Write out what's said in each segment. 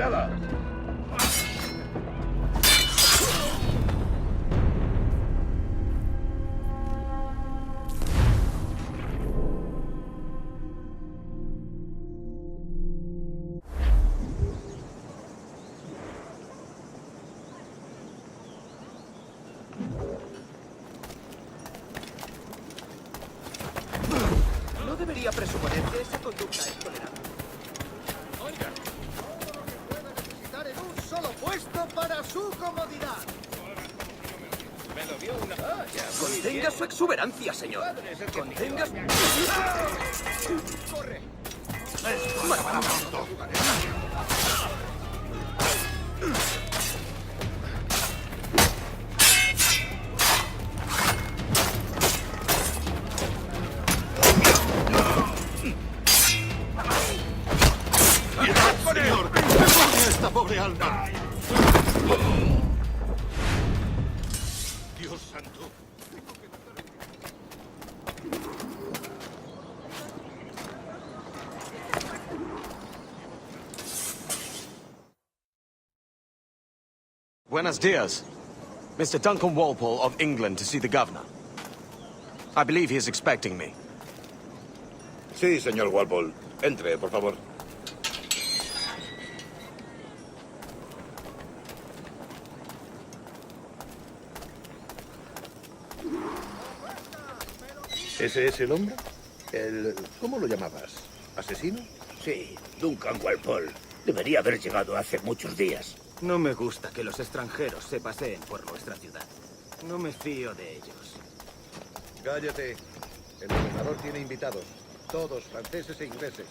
nada. No debería presuponer que esa conducta es tolerable. Oiga, Puede necesitar en un solo puesto para su comodidad. me lo vio una... Contenga su exuberancia, señor. Contenga... ¡Corre! ¡Señor! ¡Perdone a esta pobre alma! Dios santo. Buenos dias. Mr. Duncan Walpole of England to see the governor. I believe he is expecting me. Sí, señor Walpole. Entre, por favor. ¿Ese es el hombre? ¿Cómo lo llamabas? ¿Asesino? Sí, Duncan Walpole. Debería haber llegado hace muchos días. No me gusta que los extranjeros se paseen por nuestra ciudad. No me fío de ellos. Cállate. El gobernador tiene invitados. Todos franceses e ingleses.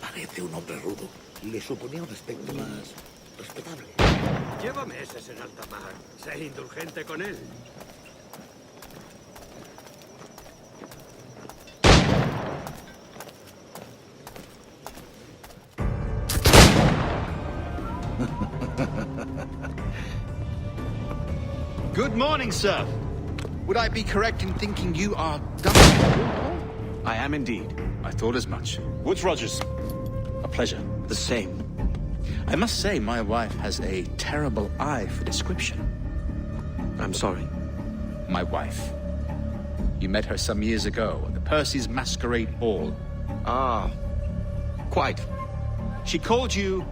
Parece un hombre rudo. Le suponía un aspecto más respetable. Llévame ese en alta mar. Sé indulgente con él. Good morning, sir. Would I be correct in thinking you are Duncan? I am indeed. I thought as much. Woods Rogers. A pleasure. The same. I must say, my wife has a terrible eye for description. I'm sorry. My wife. You met her some years ago at the Percy's Masquerade Ball. Ah, quite. She called you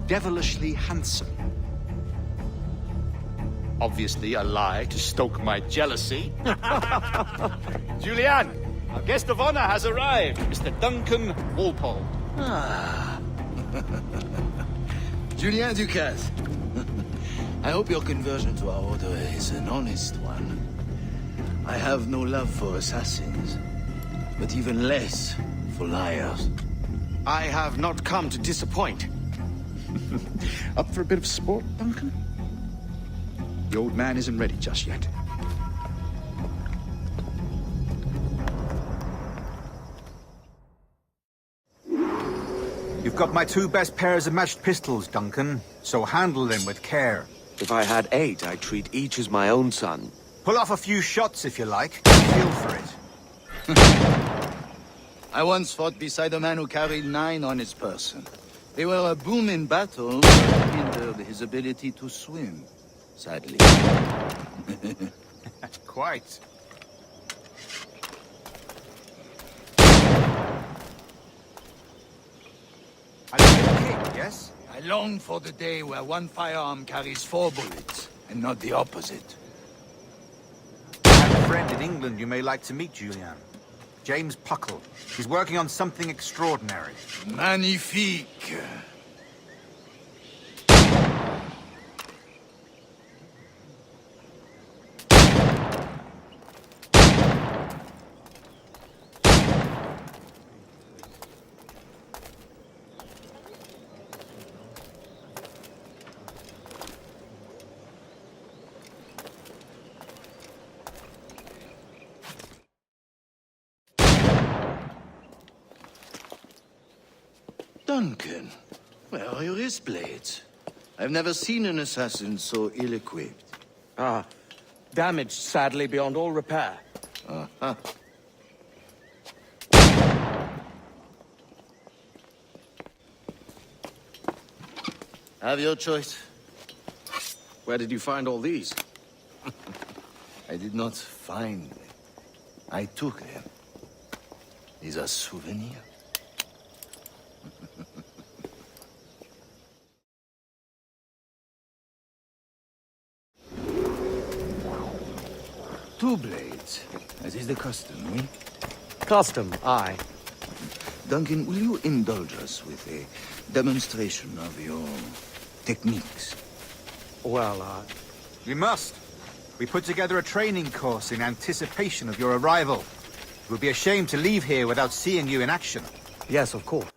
devilishly handsome. Obviously a lie to stoke my jealousy. Julianne, our guest of honor has arrived, Mr. Duncan Walpole. Julien Ducasse. I hope your conversion to our order is an honest one. I have no love for assassins, but even less for liars. I have not come to disappoint. Up for a bit of sport, Duncan? The old man isn't ready just yet. You've got my two best pairs of matched pistols, Duncan, so handle them with care. If I had 8, I'd treat each as my own son. Pull off a few shots if you like. Feel for it. I once fought beside a man who carried 9 on his person. They were a boom in battle, but hindered his ability to swim, sadly. Quite. A little kick, yes? I long for the day where one firearm carries 4 bullets, and not the opposite. I have a friend in England you may like to meet, Julian. James Puckle. He's working on something extraordinary. Magnifique! Duncan, where are your wrist blades? I've never seen an assassin so ill-equipped. Ah, damaged sadly beyond all repair. Uh-huh. Have your choice. Where did you find all these? I did not find them. I took them. These are souvenirs. Two blades, as is the custom, eh? Custom, aye. Duncan, will you indulge us with a demonstration of your techniques? Well, You must. We put together a training course in anticipation of your arrival. It would be a shame to leave here without seeing you in action. yes, of course.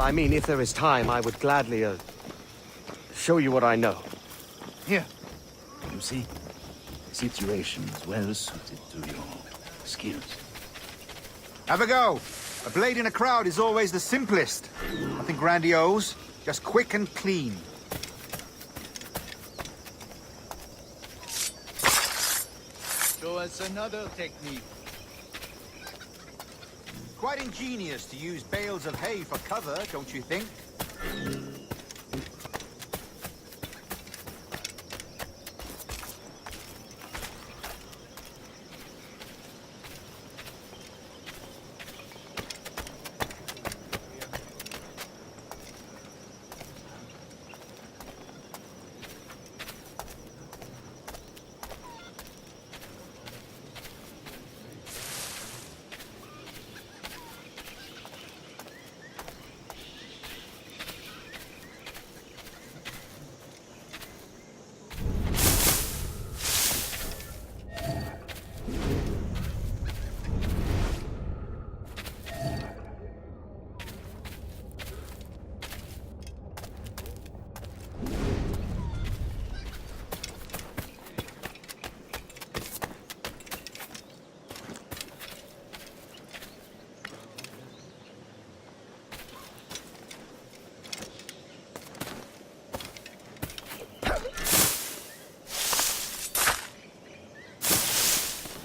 Well, I mean, if there is time, I would gladly, show you what I know. Here. You see? The situation is well suited to your skills. Have a go. A blade in a crowd is always the simplest. Nothing grandiose, just quick and clean. Show us another technique. Quite ingenious to use bales of hay for cover, don't you think?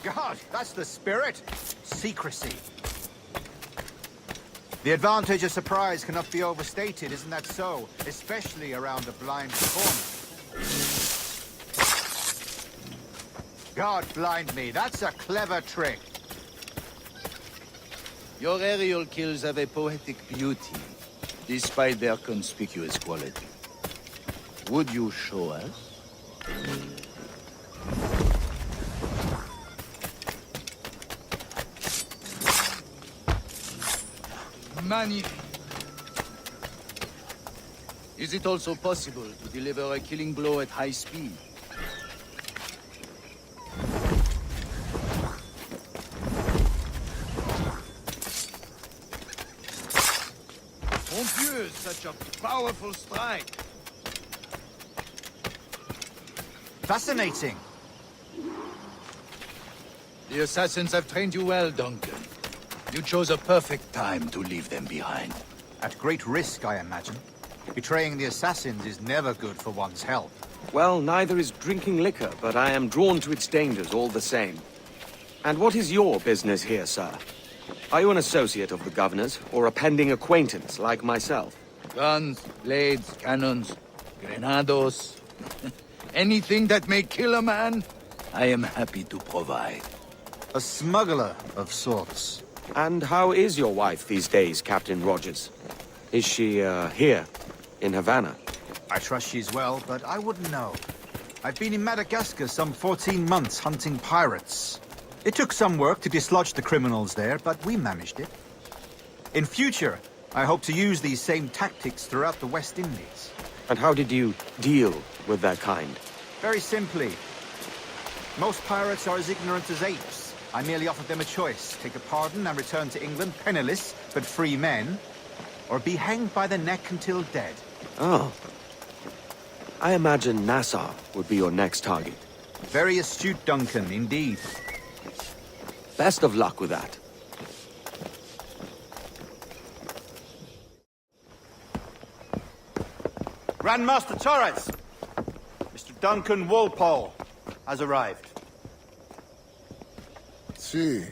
God, that's the spirit. Secrecy. The advantage of surprise cannot be overstated, isn't that so? Especially around a blind corner. God blind me, that's a clever trick. Your aerial kills have a poetic beauty, despite their conspicuous quality. Would you show us? Magnifique. Is it also possible to deliver a killing blow at high speed? Mon Dieu, such a powerful strike. Fascinating. The assassins have trained you well, Duncan. You chose a perfect time to leave them behind. At great risk, I imagine. Betraying the assassins is never good for one's health. Well, neither is drinking liquor, but I am drawn to its dangers all the same. And what is your business here, sir? Are you an associate of the governor's, or a pending acquaintance like myself? Guns, blades, cannons, grenados. Anything that may kill a man, I am happy to provide. A smuggler of sorts. And how is your wife these days, Captain Rogers? Is she, here, in Havana? I trust she's well, but I wouldn't know. I've been in Madagascar some 14 months hunting pirates. It took some work to dislodge the criminals there, but we managed it. In future, I hope to use these same tactics throughout the West Indies. And how did you deal with that kind? Very simply. Most pirates are as ignorant as apes. I merely offered them a choice. Take a pardon and return to England penniless, but free men, or be hanged by the neck until dead. Oh. I imagine Nassau would be your next target. Very astute, Duncan, indeed. Best of luck with that. Grandmaster Torres! Mr. Duncan Walpole has arrived. Sí,